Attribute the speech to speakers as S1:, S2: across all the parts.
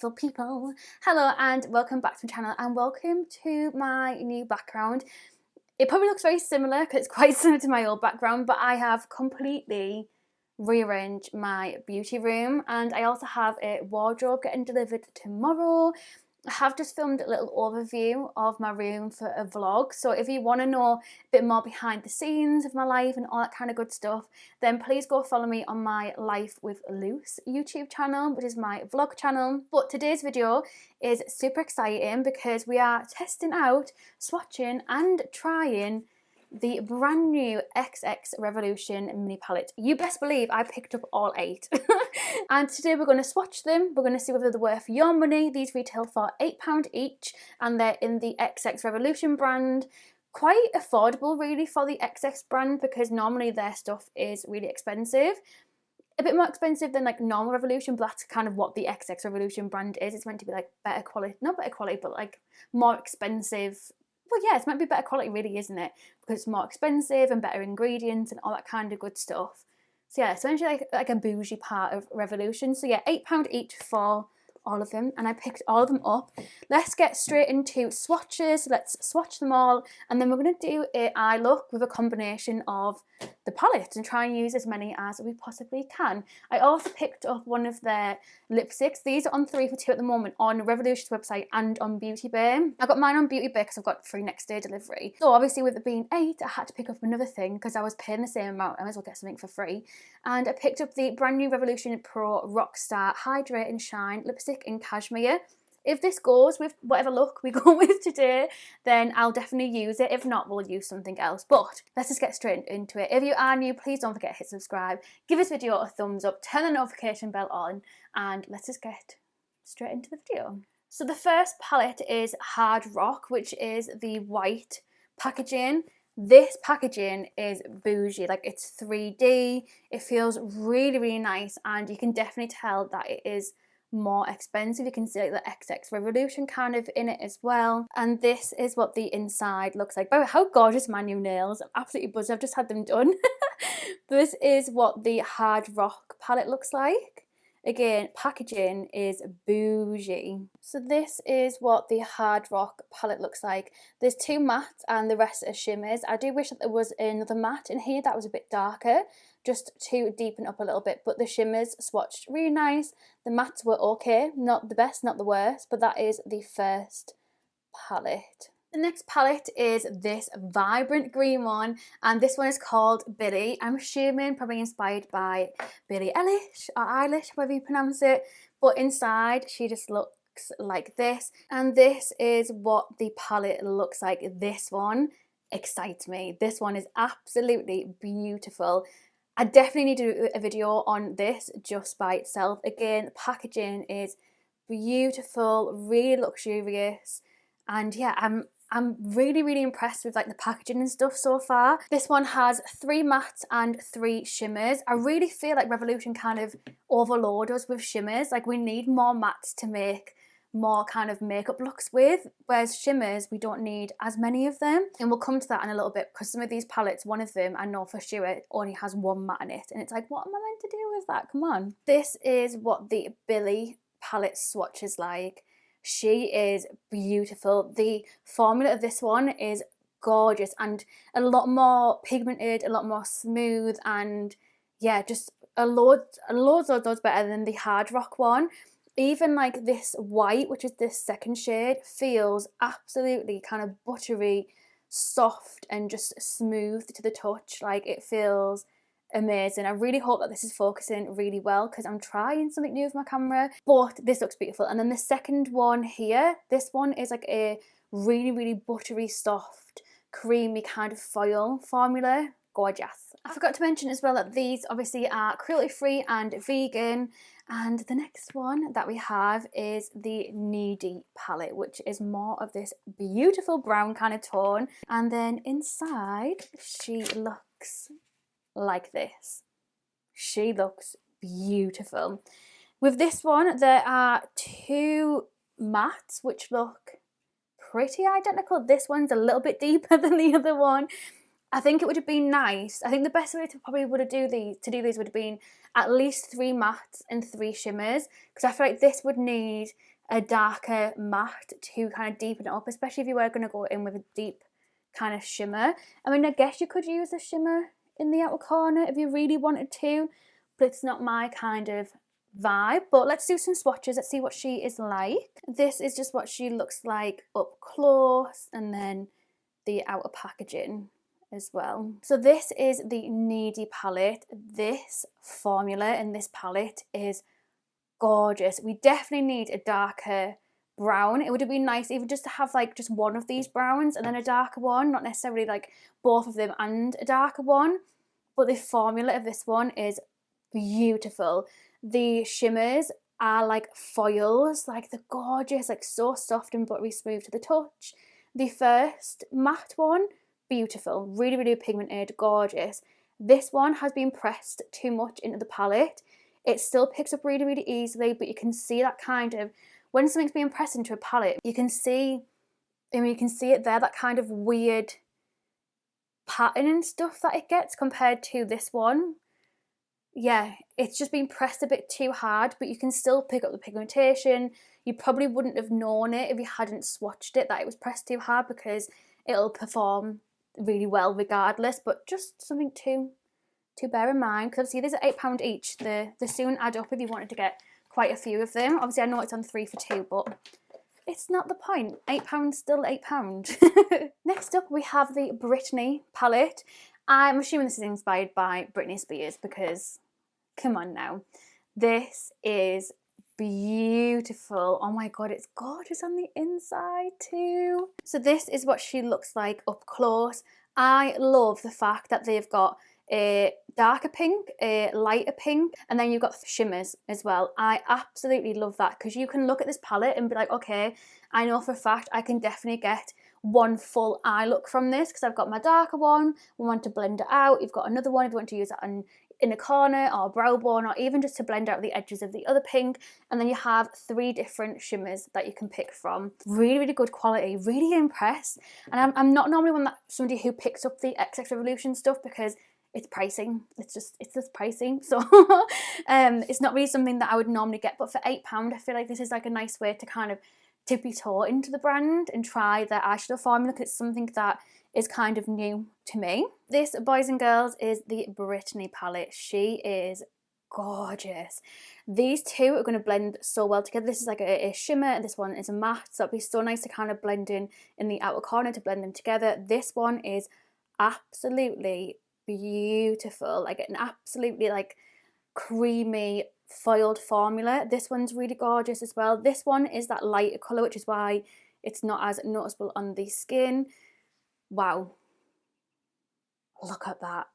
S1: beautiful people. Hello and welcome back to the channel and welcome to my new background. It probably looks very similar because it's quite similar to my old background, but I have completely rearranged my beauty room and I also have a wardrobe getting delivered tomorrow. I have just filmed a little overview of my room for a vlog, so if you want to know a bit more behind the scenes of my life and all that kind of good stuff, then please go follow me on my Life with Luce YouTube channel, which is my vlog channel. But today's video is super exciting because we are testing out, swatching and trying the brand new XX Revolution mini palette. You best believe I picked up all 8. And today we're going to swatch them. We're going to see whether they're worth your money. These retail for £8 each and they're in the XX Revolution brand. Quite affordable really for the XX brand because normally their stuff is really expensive. A bit more expensive than like normal Revolution, but that's kind of what the XX Revolution brand is. It's meant to be like better quality, not better quality, but like more expensive. Well, yeah, it's meant to be better quality really, isn't it? Because it's more expensive and better ingredients and all that kind of good stuff. So yeah, essentially like a bougie part of Revolution. So yeah, £8 each for all of them, and I picked all of them up. Let's get straight into swatches. Let's swatch them all, and then we're going to do an eye look with a combination of the palettes and try and use as many as we possibly can. I also picked up one of their lipsticks. These are on 3 for 2 at the moment on Revolution's website and on Beauty Bay. I got mine on Beauty Bay because I've got free next day delivery. So obviously with it being 8, I had to pick up another thing because I was paying the same amount. I might as well get something for free. And I picked up the brand new Revolution Pro Rockstar Hydrate and Shine lipstick in Cashmere. If this goes with whatever look we go with today, then I'll definitely use it. If not, we'll use something else. But let's just get straight into it. If you are new, please don't forget to hit subscribe. Give this video a thumbs up, turn the notification bell on, and let's just get straight into the video. So the first palette is Hardrock, which is the white packaging. This packaging is bougie, like it's 3D, it feels really, really nice, and you can definitely tell that it is more expensive. You can see like the XX Revolution kind of in it as well. And this is what the inside looks like. Oh, how gorgeous my new nails. I'm absolutely buzzed. I've just had them done. This is what the Hardrock palette looks like. Again, packaging is bougie. So this is what the Hardrock palette looks like. There's 2 mattes and the rest are shimmers. I do wish that there was another matte in here that was a bit darker, just to deepen up a little bit, but the shimmers swatched really nice. The mattes were okay, not the best, not the worst, but that is the first palette. The next palette is this vibrant green one, and this one is called Billie. I'm assuming probably inspired by Billie Eilish or Eilish, however you pronounce it, but inside she just looks like this, and this is what the palette looks like. This one excites me. This one is absolutely beautiful. I definitely need to do a video on this just by itself. Again, the packaging is beautiful, really luxurious, and yeah, I'm really, really impressed with like the packaging and stuff so far. This one has 3 mattes and 3 shimmers. I really feel like Revolution kind of overload us with shimmers. Like we need more mattes to make more kind of makeup looks with, whereas shimmers we don't need as many of them, and we'll come to that in a little bit because some of these palettes, one of them I know for sure it only has 1 matte in it, and it's like, what am I meant to do with that? Come on. This is what the Billie palette swatch is like. She is beautiful. The formula of this one is gorgeous and a lot more pigmented, a lot more smooth, and yeah, just loads better than the Hardrock one. Even like this white, which is this second shade, feels absolutely kind of buttery, soft and just smooth to the touch. Like it feels amazing. I really hope that this is focusing really well because I'm trying something new with my camera, but this looks beautiful. And then the second one here, this one is like a really, really buttery, soft, creamy kind of foil formula. Gorgeous. I forgot to mention as well that these obviously are cruelty free and vegan. And the next one that we have is the Needy palette, which is more of this beautiful brown kind of tone. And then inside, she looks like this. She looks beautiful. With this one, there are 2 mattes which look pretty identical. This one's a little bit deeper than the other one. I think it would have been nice. I think the best way to probably do these would have been at least 3 mattes and 3 shimmers, because I feel like this would need a darker matte to kind of deepen it up, especially if you were going to go in with a deep kind of shimmer. I mean, I guess you could use a shimmer in the outer corner if you really wanted to, but it's not my kind of vibe. But let's do some swatches. Let's see what she is like. This is just what she looks like up close, and then the outer packaging as well. So this is the Needy palette. This formula in this palette is gorgeous. We definitely need a darker brown. It would have been nice even just to have like just one of these browns and then a darker one, not necessarily like both of them and a darker one. But the formula of this one is beautiful. The shimmers are like foils, like they're gorgeous, like so soft and buttery smooth to the touch. The first matte one, beautiful, really, really pigmented, gorgeous. This one has been pressed too much into the palette. It still picks up really, really easily, but you can see that kind of, when something's being pressed into a palette, you can see, you can see it there, that kind of weird pattern and stuff that it gets compared to this one. Yeah, it's just been pressed a bit too hard, but you can still pick up the pigmentation. You probably wouldn't have known it if you hadn't swatched it that it was pressed too hard, because it'll perform really well regardless, but just something to bear in mind, because obviously these are £8 each. They soon add up if you wanted to get quite a few of them. Obviously I know it's on 3 for 2, but it's not the point. £8 still £8. Next up we have the Britney palette. I'm assuming this is inspired by Britney Spears, because come on now, this is beautiful. Oh my god, it's gorgeous on the inside too. So this is what she looks like up close. I love the fact that they've got a darker pink, a lighter pink, and then you've got shimmers as well. I absolutely love that, because you can look at this palette and be like, okay, I know for a fact I can definitely get one full eye look from this, because I've got my darker one, we want to blend it out. You've got another one if you want to use it in a corner or a brow bone, or even just to blend out the edges of the other pink. And then you have 3 different shimmers that you can pick from. Really, really good quality, really impressed. And I'm not normally somebody who picks up the XX Revolution stuff, because it's pricing. It's just pricing. So it's not really something that I would normally get, but for £8, I feel like this is like a nice way to kind of dip your toe into the brand and try their eyeshadow formula, because it's something that is kind of new to me. This, boys and girls, is the Britney palette. She is gorgeous. These two are going to blend so well together. This is like a shimmer and this one is a matte, so it'd be so nice to kind of blend in the outer corner to blend them together. This one is absolutely beautiful, like an absolutely like creamy foiled formula. This one's really gorgeous as well. This one is that lighter colour, which is why it's not as noticeable on the skin. Wow, look at that.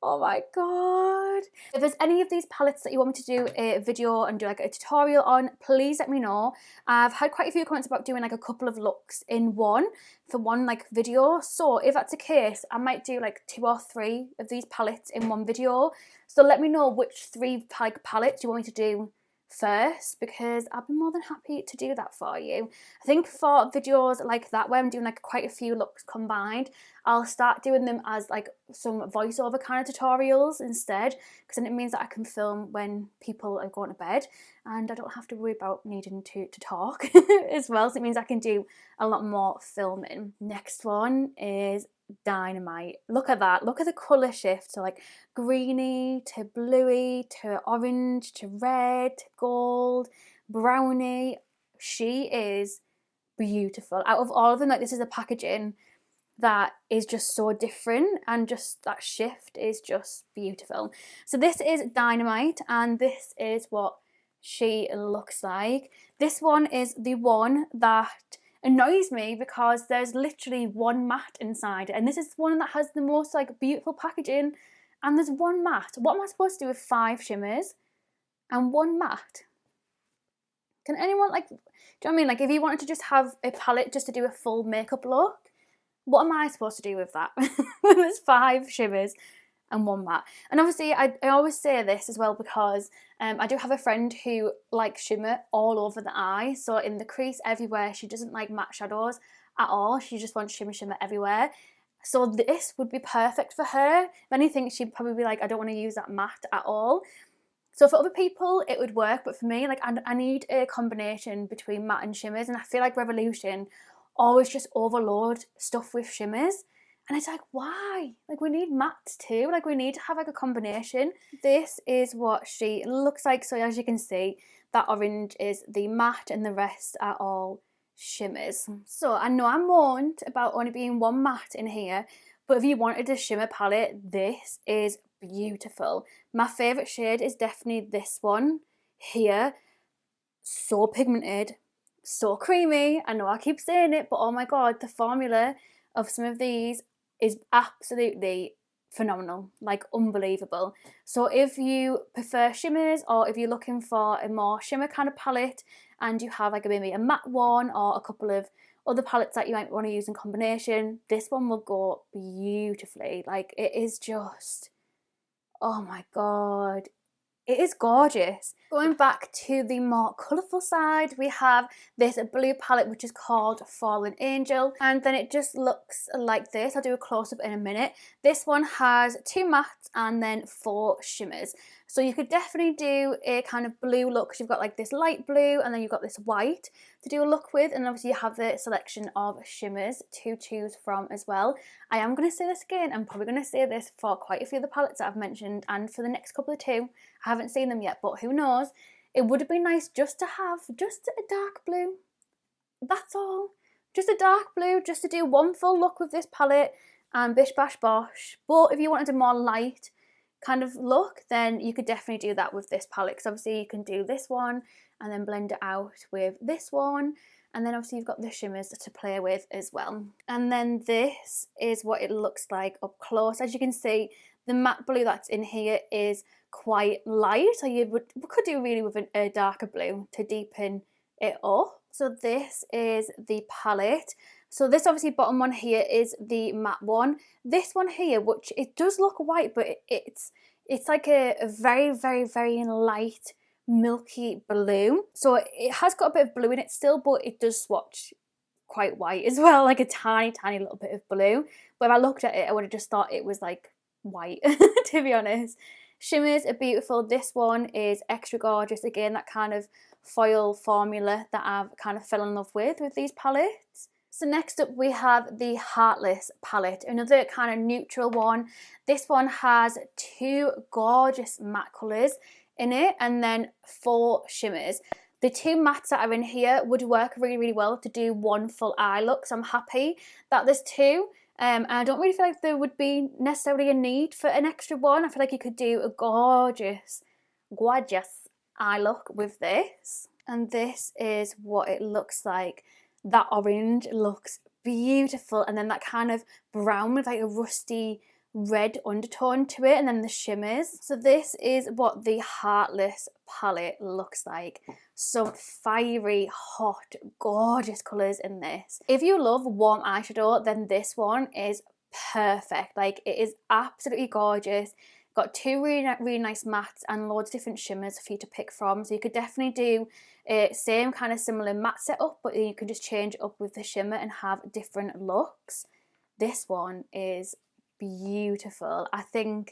S1: Oh my god. If there's any of these palettes that you want me to do a video and do like a tutorial on, please let me know. I've had quite a few comments about doing like a couple of looks in one for one like video, so if that's the case, I might do like 2 or 3 of these palettes in one video. So let me know which 3 like palettes you want me to do first, because I'd be more than happy to do that for you. I think for videos like that where I'm doing like quite a few looks combined, I'll start doing them as like some voiceover kind of tutorials instead, because then it means that I can film when people are going to bed and I don't have to worry about needing to talk as well, so it means I can do a lot more filming. Next one is Dynamite. Look at that, look at the colour shift, so like greeny to bluey to orange to red to gold, brownie. She is beautiful. Out of all of them, like this is a packaging that is just so different, and just that shift is just beautiful. So this is Dynamite, and this is what she looks like. This one is the one that annoys me, because there's literally one matte inside it, and this is one that has the most like beautiful packaging, and there's one matte. What am I supposed to do with 5 shimmers and 1 matte? Can anyone like, do you know what I mean? Like if you wanted to just have a palette just to do a full makeup look, what am I supposed to do with that? There's 5 shimmers and 1 matte. And obviously I always say this as well, because I do have a friend who likes shimmer all over the eye, so in the crease, everywhere. She doesn't like matte shadows at all. She just wants shimmer everywhere. So this would be perfect for her. If anything, she'd probably be like, I don't want to use that matte at all. So for other people it would work, but for me, like, I need a combination between matte and shimmers, and I feel like Revolution always just overload stuff with shimmers. And it's like, why? Like, we need mattes too. Like, we need to have like a combination. This is what she looks like. So as you can see, that orange is the matte and the rest are all shimmers. So I know I moaned about only being one matte in here, but if you wanted a shimmer palette, this is beautiful. My favourite shade is definitely this one here. So pigmented, so creamy. I know I keep saying it, but oh my god, the formula of some of these is absolutely phenomenal, like unbelievable. So if you prefer shimmers, or if you're looking for a more shimmer kind of palette and you have like maybe a matte one or a couple of other palettes that you might want to use in combination, this one will go beautifully. Like, it is just, oh my god, it is gorgeous. Going back to the more colourful side, we have this blue palette which is called Fallen Angel, and then it just looks like this. I'll do a close-up in a minute. This one has 2 mattes and then 4 shimmers. So you could definitely do a kind of blue look, because you've got like this light blue and then you've got this white to do a look with, and obviously you have the selection of shimmers to choose from as well. I am going to say this again, I'm probably going to say this for quite a few of the palettes that I've mentioned and for the next couple of 2. I haven't seen them yet, but who knows. It would have been nice just to have just a dark blue. That's all. Just a dark blue, just to do one full look with this palette and bish bash bosh. But if you wanted a more light kind of look, then you could definitely do that with this palette, because obviously you can do this one and then blend it out with this one, and then obviously you've got the shimmers to play with as well. And then this is what it looks like up close. As you can see, the matte blue that's in here is quite light, so we could do really with a darker blue to deepen it up. So this is the palette. So this obviously bottom one here is the matte one. This one here, which it does look white, but it's like a very, very, very light milky blue. So it has got a bit of blue in it still, but it does swatch quite white as well, like a tiny, tiny little bit of blue. But if I looked at it, I would have just thought it was like white, to be honest. Shimmers are beautiful. This one is extra gorgeous. Again, that kind of foil formula that I've kind of fell in love with these palettes. So next up we have the Heartless Palette, another kind of neutral one. This one has 2 gorgeous matte colours in it and then 4 shimmers. The 2 mattes that are in here would work really, really well to do one full eye look, so I'm happy that there's 2. And I don't really feel like there would be necessarily a need for an extra one. I feel like you could do a gorgeous, gorgeous eye look with this. And this is what it looks like. That orange looks beautiful, and then that kind of brown with like a rusty red undertone to it, and then the shimmers. So this is what the Heartless palette looks like. Some fiery, hot, gorgeous colours in this. If you love warm eyeshadow, then this one is perfect. Like, it is absolutely gorgeous. Got 2 really nice mattes and loads of different shimmers for you to pick from. So you could definitely do a same kind of similar matte setup, but you can just change it up with the shimmer and have different looks. This one is beautiful. I mean,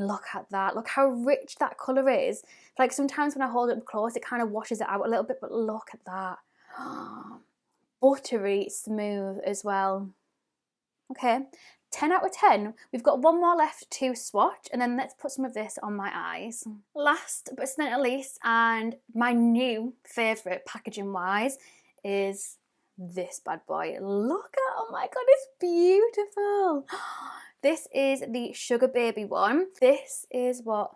S1: look at that. Look how rich that colour is. Like, sometimes when I hold it up close, it kind of washes it out a little bit, but look at that. Buttery smooth as well. Okay. 10 out of 10. We've got one more left to swatch, and then let's put some of this on my eyes. Last but not least, and my new favourite packaging wise, is this bad boy. Look at, oh my god, it's beautiful. This is the Sugar Baby one. This is what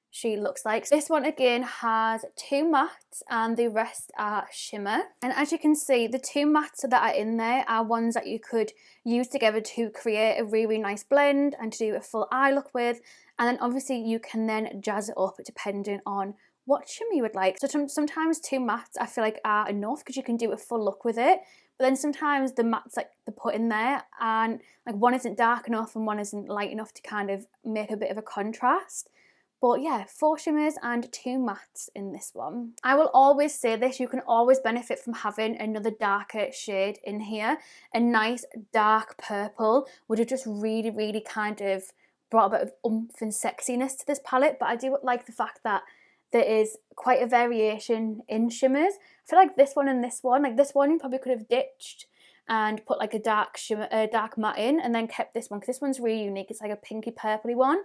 S1: she looks like. This one again has 2 mattes and the rest are shimmer. And as you can see, the 2 mattes that are in there are ones that you could use together to create a really nice blend and to do a full eye look with. And then obviously you can then jazz it up depending on what shimmer you would like. So sometimes 2 mattes I feel like are enough because you can do a full look with it. But then sometimes the mattes like they put in there and like one isn't dark enough and one isn't light enough to kind of make a bit of a contrast. But yeah, 4 shimmers and 2 mattes in this one. I will always say this, you can always benefit from having another darker shade in here. A nice dark purple would have just really, really kind of brought a bit of oomph and sexiness to this palette. But I do like the fact that there is quite a variation in shimmers. I feel like this one and this one, like this one you probably could have ditched and put like a dark shimmer, dark matte in, and then kept this one, because this one's really unique. It's like a pinky purpley one.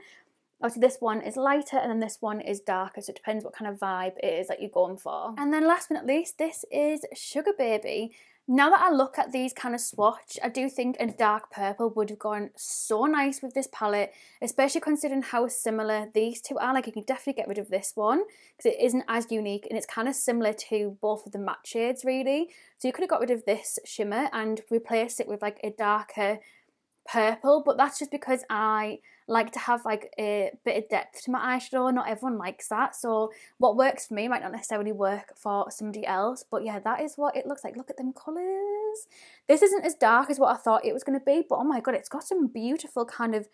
S1: Obviously this one is lighter and then this one is darker, so it depends what kind of vibe it is that you're going for. And then last but not least, this is Sugar Baby. Now that I look at these kind of swatch, I do think a dark purple would have gone so nice with this palette, especially considering how similar these two are. Like, you can definitely get rid of this one because it isn't as unique and it's kind of similar to both of the matte shades really. So you could have got rid of this shimmer and replaced it with like a darker purple, but that's just because I like to have like a bit of depth to my eyeshadow. Not everyone likes that, so what works for me might not necessarily work for somebody else. But yeah, that is what it looks like. Look at them colours. This isn't as dark as what I thought it was going to be, but oh my god, it's got some beautiful kind of,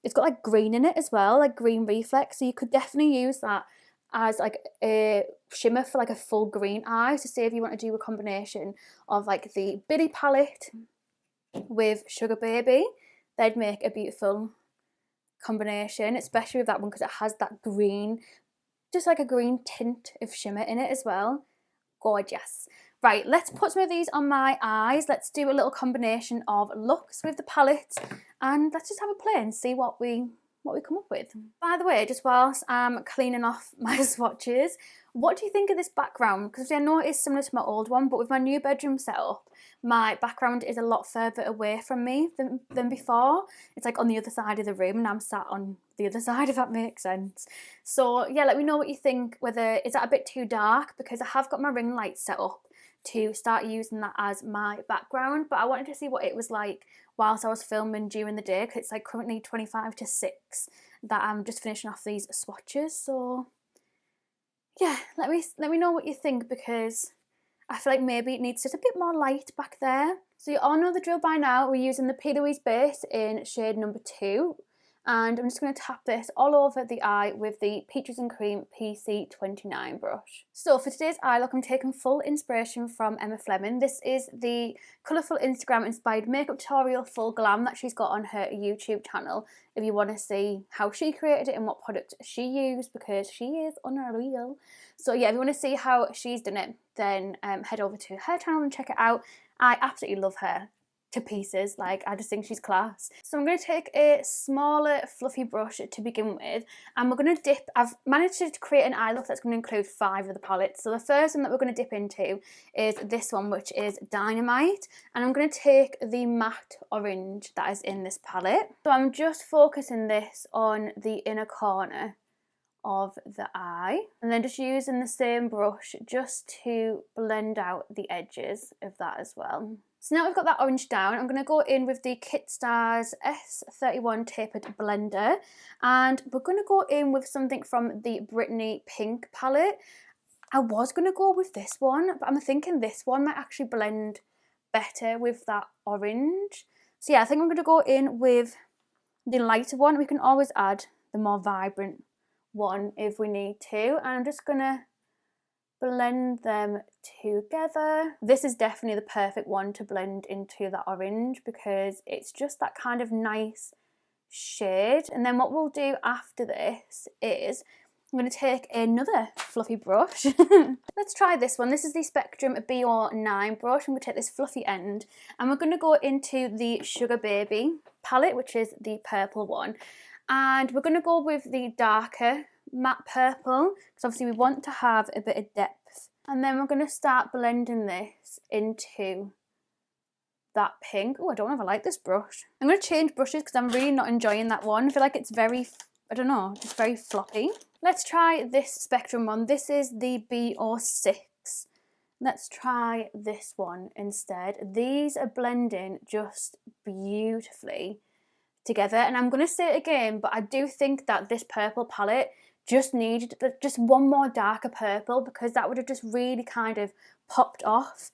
S1: it's got like green in it as well, like green reflex, so you could definitely use that as like a shimmer for like a full green eye. So say if you want to do a combination of like the Billie Palette with Sugar Baby, they'd make a beautiful combination, especially with that one because it has that green, just like a green tint of shimmer in it as well. Gorgeous. Right, let's put some of these on my eyes. Let's do a little combination of looks with the palette and let's just have a play and see what we come up with. By the way, just whilst I'm cleaning off my swatches, what do you think of this background? Because I know it's similar to my old one, but with my new bedroom setup, my background is a lot further away from me than before. It's like on the other side of the room and I'm sat on the other side, if that makes sense. So yeah, let me know what you think. Whether, is that a bit too dark? Because I have got my ring light set up to start using that as my background, but I wanted to see what it was like whilst I was filming during the day, because it's like currently 25 to 6 that I'm just finishing off these swatches. So yeah, let me know what you think, because I feel like maybe it needs just a bit more light back there. So you all know the drill by now. We're using the P. Louise base in shade number 2. And I'm just going to tap this all over the eye with the Peaches and Cream PC29 brush. So for today's eye look, I'm taking full inspiration from Emma Fleming. This is the colourful Instagram inspired makeup tutorial Full Glam that she's got on her YouTube channel, if you want to see how she created it and what product she used, because she is unreal. So yeah, if you want to see how she's done it, then head over to her channel and check it out. I absolutely love her to pieces. Like, I just think she's class. So I'm going to take a smaller fluffy brush to begin with, and we're going to dip. I've managed to create an eye look that's going to include 5 of the palettes. So the first one that we're going to dip into is this one, which is Dynamite, and I'm going to take the matte orange that is in this palette. So I'm just focusing this on the inner corner of the eye, and then just using the same brush just to blend out the edges of that as well. So now we've got that orange down, I'm going to go in with the Kit Stars S31 Tapered Blender, and we're going to go in with something from the Britney Pink palette. I was going to go with this one, but I'm thinking this one might actually blend better with that orange. So yeah, I think I'm going to go in with the lighter one. We can always add the more vibrant one if we need to, and I'm just going to blend them together. This is definitely the perfect one to blend into that orange because it's just that kind of nice shade. And then what we'll do after this is I'm going to take another fluffy brush. Let's try this one. This is the Spectrum B09 brush. I'm going to take this fluffy end and we're going to go into the Sugar Baby palette, which is the purple one. And we're going to go with the darker matte purple because obviously we want to have a bit of depth, and then we're going to start blending this into that pink. Oh, I don't ever like this brush. I'm going to change brushes because I'm really not enjoying that one. I feel like it's very, I don't know, just very floppy. Let's try this Spectrum one. This is the B06. Let's try this one instead. These are blending just beautifully together, and I'm going to say it again, but I do think that this purple palette just needed just one more darker purple, because that would have just really kind of popped off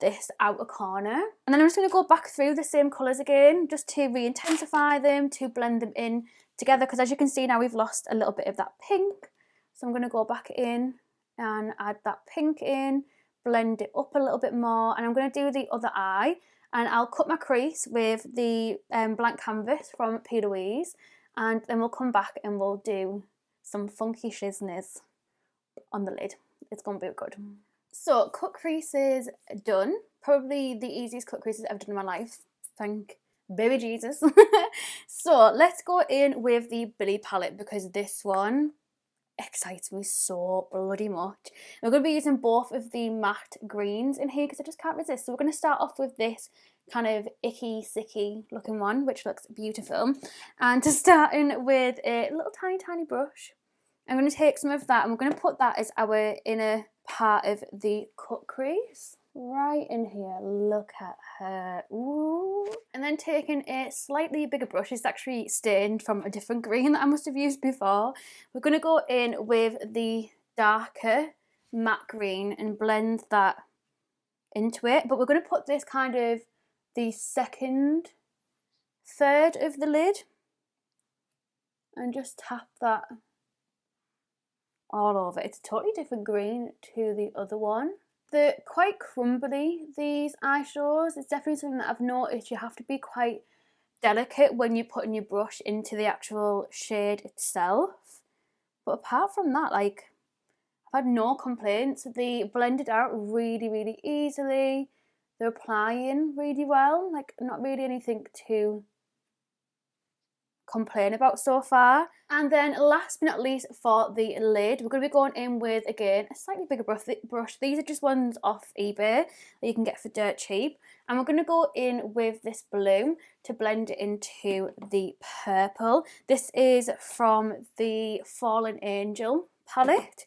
S1: this outer corner. And then I'm just going to go back through the same colours again just to re-intensify them, to blend them in together, because as you can see now we've lost a little bit of that pink. So I'm going to go back in and add that pink in, blend it up a little bit more, and I'm going to do the other eye. And I'll cut my crease with the blank canvas from P. Louise, and then we'll come back and we'll do some funky shizness. on the lid. It's going to be good. So cut creases done. Probably the easiest cut creases I've done in my life. Thank baby Jesus. So let's go in with the Billie palette, because this one excites me so bloody much. We're going to be using both of the matte greens in here because I just can't resist. So we're going to start off with this kind of icky, sicky looking one, which looks beautiful. And to start in with a little tiny brush, I'm going to take some of that and we're going to put that as our inner part of the cut crease. Right in here, look at her. Ooh. And then taking a slightly bigger brush, it's actually stained from a different green that I must have used before. We're going to go in with the darker matte green and blend that into it. But we're going to put this kind of the second third of the lid and just tap that all over. It's a totally different green to the other one. They're quite crumbly, these eyeshadows. It's definitely something that I've noticed. You have to be quite delicate when you're putting your brush into the actual shade itself. But apart from that, like, I've had no complaints. They blended out really easily. They're applying really well. Like, not really anything to complain about so far. And then last but not least, for the lid, we're going to be going in with, again, a slightly bigger brush. These are just ones off eBay that you can get for dirt cheap. And we're going to go in with this blue to blend it into the purple. This is from the Fallen Angel palette.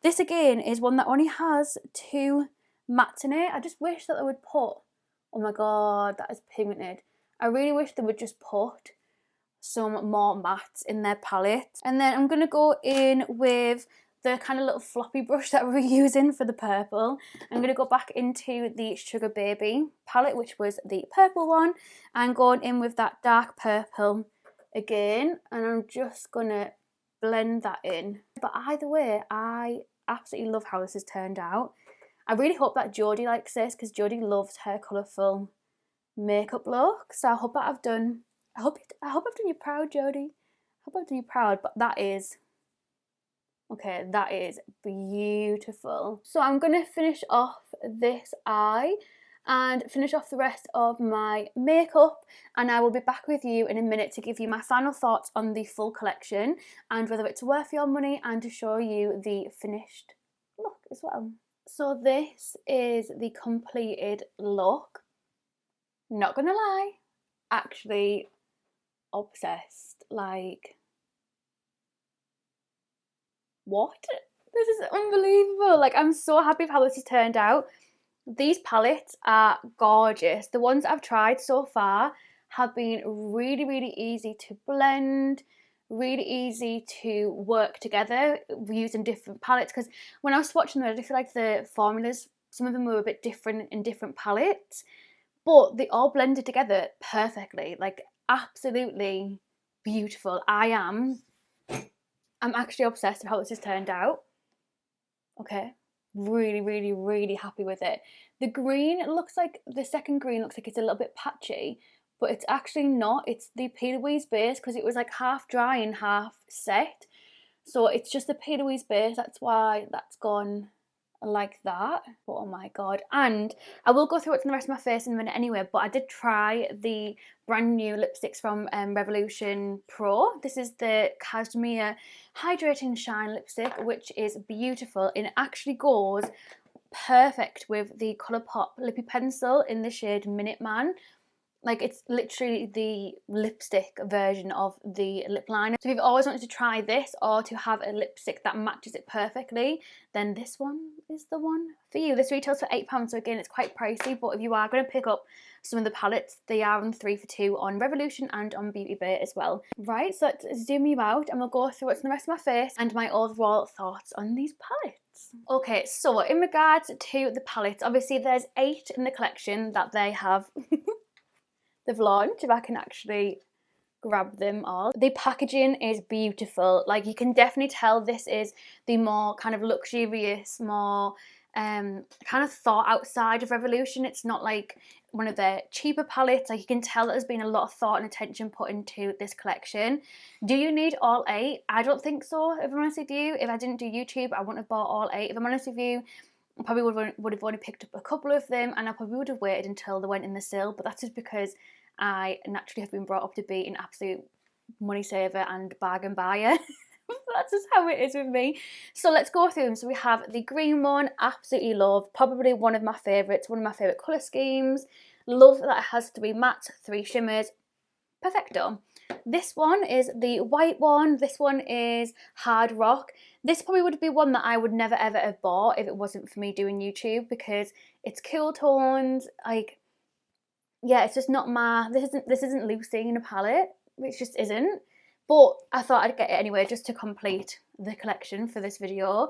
S1: This again is one that only has 2 mattes in it. I just wish that they would put, oh my god, that is pigmented. I really wish they would just put some more mattes in their palette. And then I'm going to go in with the kind of little floppy brush that we were using for the purple. I'm going to go back into the Sugar Baby palette, which was the purple one, and going in with that dark purple again, and I'm just going to blend that in. But either way, I absolutely love how this has turned out. I really hope that Jodie likes this, because Jodie loves her colourful makeup look. So I hope that I've done you proud, Jodie. I hope I've done you proud. But that is, okay, that is beautiful. So I'm going to finish off this eye and finish off the rest of my makeup, and I will be back with you in a minute to give you my final thoughts on the full collection and whether it's worth your money, and to show you the finished look as well. So this is the completed look. Not gonna lie, actually obsessed. Like, what? This is unbelievable. Like, I'm so happy with how this has turned out. These palettes are gorgeous. The ones I've tried so far have been really easy to blend, really easy to work together using different palettes, because when I was swatching them, I feel like the formulas, some of them were a bit different in different palettes, but they all blended together perfectly. Like, absolutely beautiful. I'm actually obsessed with how this has turned out. Okay, really happy with it. The green looks like, the second green looks like it's a little bit patchy, but it's actually not. It's the P. Louise base, because it was like half dry and half set. So it's just the P. Louise base, that's why that's gone like that. But oh my god. And I will go through what's in the rest of my face in a minute anyway, but I did try the brand new lipsticks from Revolution Pro. This is the Cashmere Hydrating Shine lipstick, which is beautiful, and it actually goes perfect with the Colourpop Lippy Pencil in the shade Minuteman. Like, it's literally the lipstick version of the lip liner. So if you've always wanted to try this, or to have a lipstick that matches it perfectly, then this one is the one for you. This retails for £8, so again, it's quite pricey, but if you are going to pick up some of the palettes, they are on 3 for 2 on Revolution and on Beauty Bay as well. Right, so let's zoom you out and we'll go through what's in the rest of my face and my overall thoughts on these palettes. Okay, so in regards to the palettes, obviously there's 8 in the collection that they have they've launched, if I can actually grab them all. The packaging is beautiful. Like, you can definitely tell this is the more kind of luxurious, more kind of thought outside of Revolution. It's not like one of their cheaper palettes. Like, you can tell that there's been a lot of thought and attention put into this collection. Do you need all 8? I don't think so, if I'm honest with you. If I didn't do YouTube, I wouldn't have bought all 8. If I'm honest with you, I probably would have only picked up a couple of them, and I probably would have waited until they went in the sale, but that's just because I naturally have been brought up to be an absolute money saver and bargain buyer. That's just how it is with me. So let's go through them. So we have the green one, absolutely love, probably one of my favourites, one of my favourite colour schemes. Love that it has 3 mattes, 3 shimmers, perfecto. This one is the white one. This one is Hardrock. This probably would be one that I would never ever have bought if it wasn't for me doing YouTube, because it's cool tones. Like, yeah, it's just not my, this isn't Lucy in a palette. It just isn't. But I thought I'd get it anyway, just to complete the collection for this video.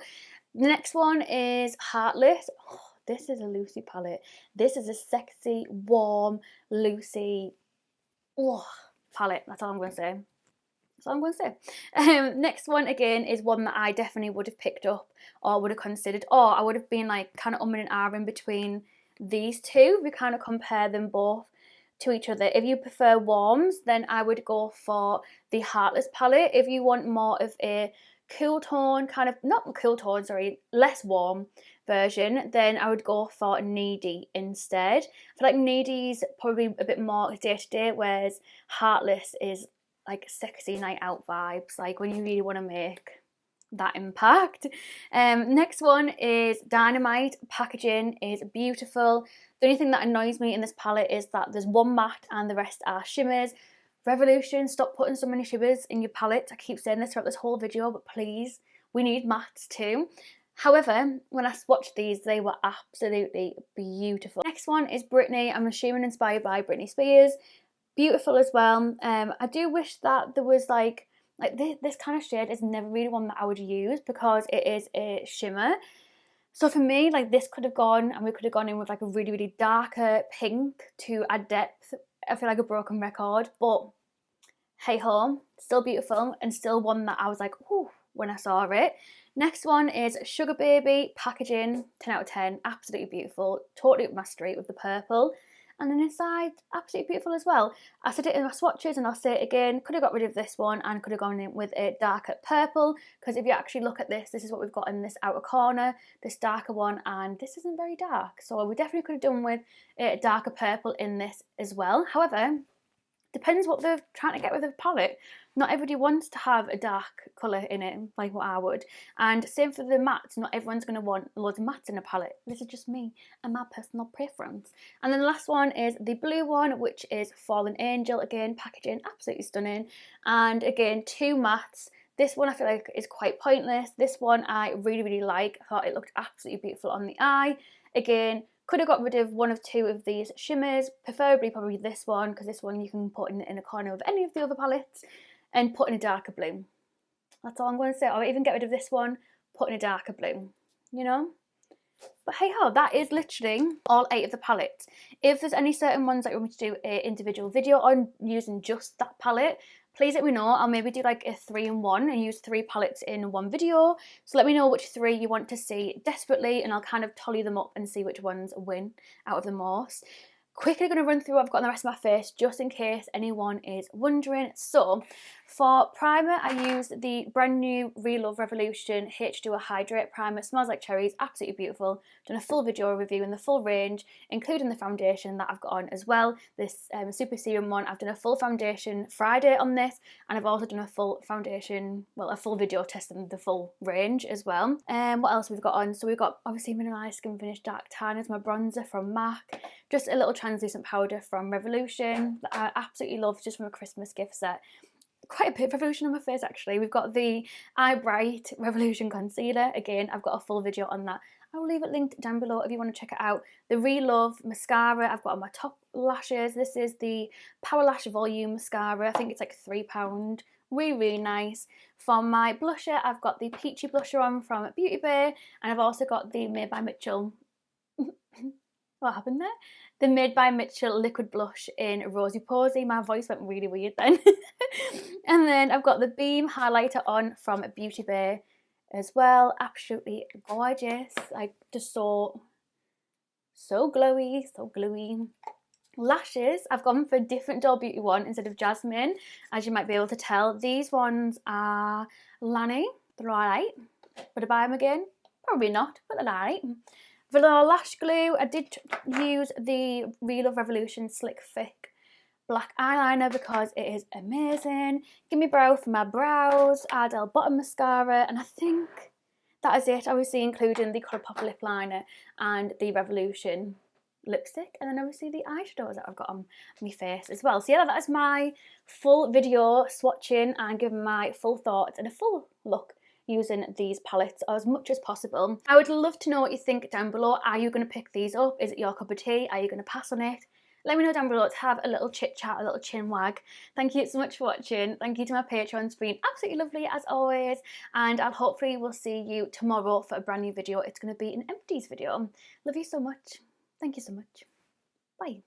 S1: The next one is Heartless. Oh, this is a Lucy palette. This is a sexy, warm Lucy palette. That's all I'm going to say. That's all I'm going to say. Next one, again, is one that I definitely would have picked up or would have considered. Or I would have been like kind of umming and ahhing between these two. We kind of compare them both to each other. If you prefer warms, then I would go for the Heartless palette. If you want more of a cool tone, kind of, not cool tone, sorry, less warm version, then I would go for Needy instead. I feel like Needy's probably a bit more day-to-day, whereas Heartless is like sexy night out vibes, like when you really want to make that impact. Next one is Dynamite. Packaging is beautiful. The only thing that annoys me in this palette is that there's one matte and the rest are shimmers. Revolution, stop putting so many shimmers in your palette. I keep saying this throughout this whole video, but please, we need mattes too. However, when I swatched these, they were absolutely beautiful. Next one is Britney. I'm assuming inspired by Britney Spears. Beautiful as well. I do wish that there was like this kind of shade is never really one that I would use because it is a shimmer. So for me, like, this could have gone, and we could have gone in with like a really, really darker pink to add depth. I feel like a broken record, but hey ho, still beautiful and still one that I was like, ooh, when I saw it. Next one is Sugar Baby. Packaging, 10 out of 10, absolutely beautiful, totally up my street with the purple. And then inside, absolutely beautiful as well. I said it in my swatches and I'll say it again, could have got rid of this one and could have gone in with a darker purple, because if you actually look at this, this is what we've got in this outer corner, this darker one, and this isn't very dark. So we definitely could have done with a darker purple in this as well. However, depends what they're trying to get with the palette. Not everybody wants to have a dark colour in it, like what I would. And same for the mattes, not everyone's going to want loads of mattes in a palette. This is just me and my personal preference. And then the last one is the blue one, which is Fallen Angel. Again, packaging, absolutely stunning. And again, 2 mattes. This one I feel like is quite pointless. This one I really, really like. I thought it looked absolutely beautiful on the eye. Again, could have got rid of 1 of 2 of these shimmers, preferably probably this one, because this one you can put in a corner of any of the other palettes, and put in a darker blue. That's all I'm going to say. Or even get rid of this one, put in a darker blue, you know? But hey ho, that is literally all 8 of the palettes. If there's any certain ones that you want me to do an individual video on using just that palette, please let me know. I'll maybe do like a 3-in-1 and use 3 palettes in one video. So let me know which 3 you want to see desperately, and I'll kind of tally them up and see which ones win out of the most. Quickly going to run through what I've got on the rest of my face, just in case anyone is wondering. So for primer, I used the brand new Real Love Revolution H2O Hydrate Primer. Smells like cherries, absolutely beautiful. Done a full video reviewing the full range, including the foundation that I've got on as well. This Super Serum one, I've done a full foundation Friday on this, and I've also done a full foundation, well, a full video testing the full range as well. What else we've got on? So we've got obviously Mineralized Skin Finish Dark Tan as my bronzer from MAC. Just a little translucent powder from Revolution that I absolutely love, just from a Christmas gift set. Quite a bit of Revolution on my face actually. We've got the Eye Bright Revolution Concealer. Again, I've got a full video on that. I'll leave it linked down below if you want to check it out. The Real Love Mascara I've got on my top lashes. This is the Power Lash Volume Mascara. I think it's like £3. Really, really nice. For my blusher, I've got the Peachy Blusher on from Beauty Bay, and I've also got the Made by Mitchell what happened there? The Made by Mitchell Liquid Blush in Rosy Posy. My voice went really weird then. And then I've got the Beam Highlighter on from Beauty Bay as well. Absolutely gorgeous. Like, just so glowy, so gluey. Lashes, I've gone for a different Doll Beauty one instead of Jasmine, as you might be able to tell. These ones are Lanni. They're alright. Would I buy them again? Probably not, but they're alright. Vanilla lash glue, I did use the Real Love Revolution Slick Thick black eyeliner because it is amazing. Gimme Brow for my brows, Ardell bottom mascara, and I think that is it. Obviously including the Colourpop lip liner and the Revolution lipstick, and then obviously the eyeshadows that I've got on my face as well. So yeah, that is my full video swatching and giving my full thoughts and a full look using these palettes as much as possible. I would love to know what you think down below. Are you going to pick these up? Is it your cup of tea? Are you going to pass on it? Let me know down below to have a little chit chat, a little chin wag. Thank you so much for watching. Thank you to my patrons for being absolutely lovely as always, and I'll hopefully will see you tomorrow for a brand new video. It's going to be an empties video. Love you so much. Thank you so much. Bye.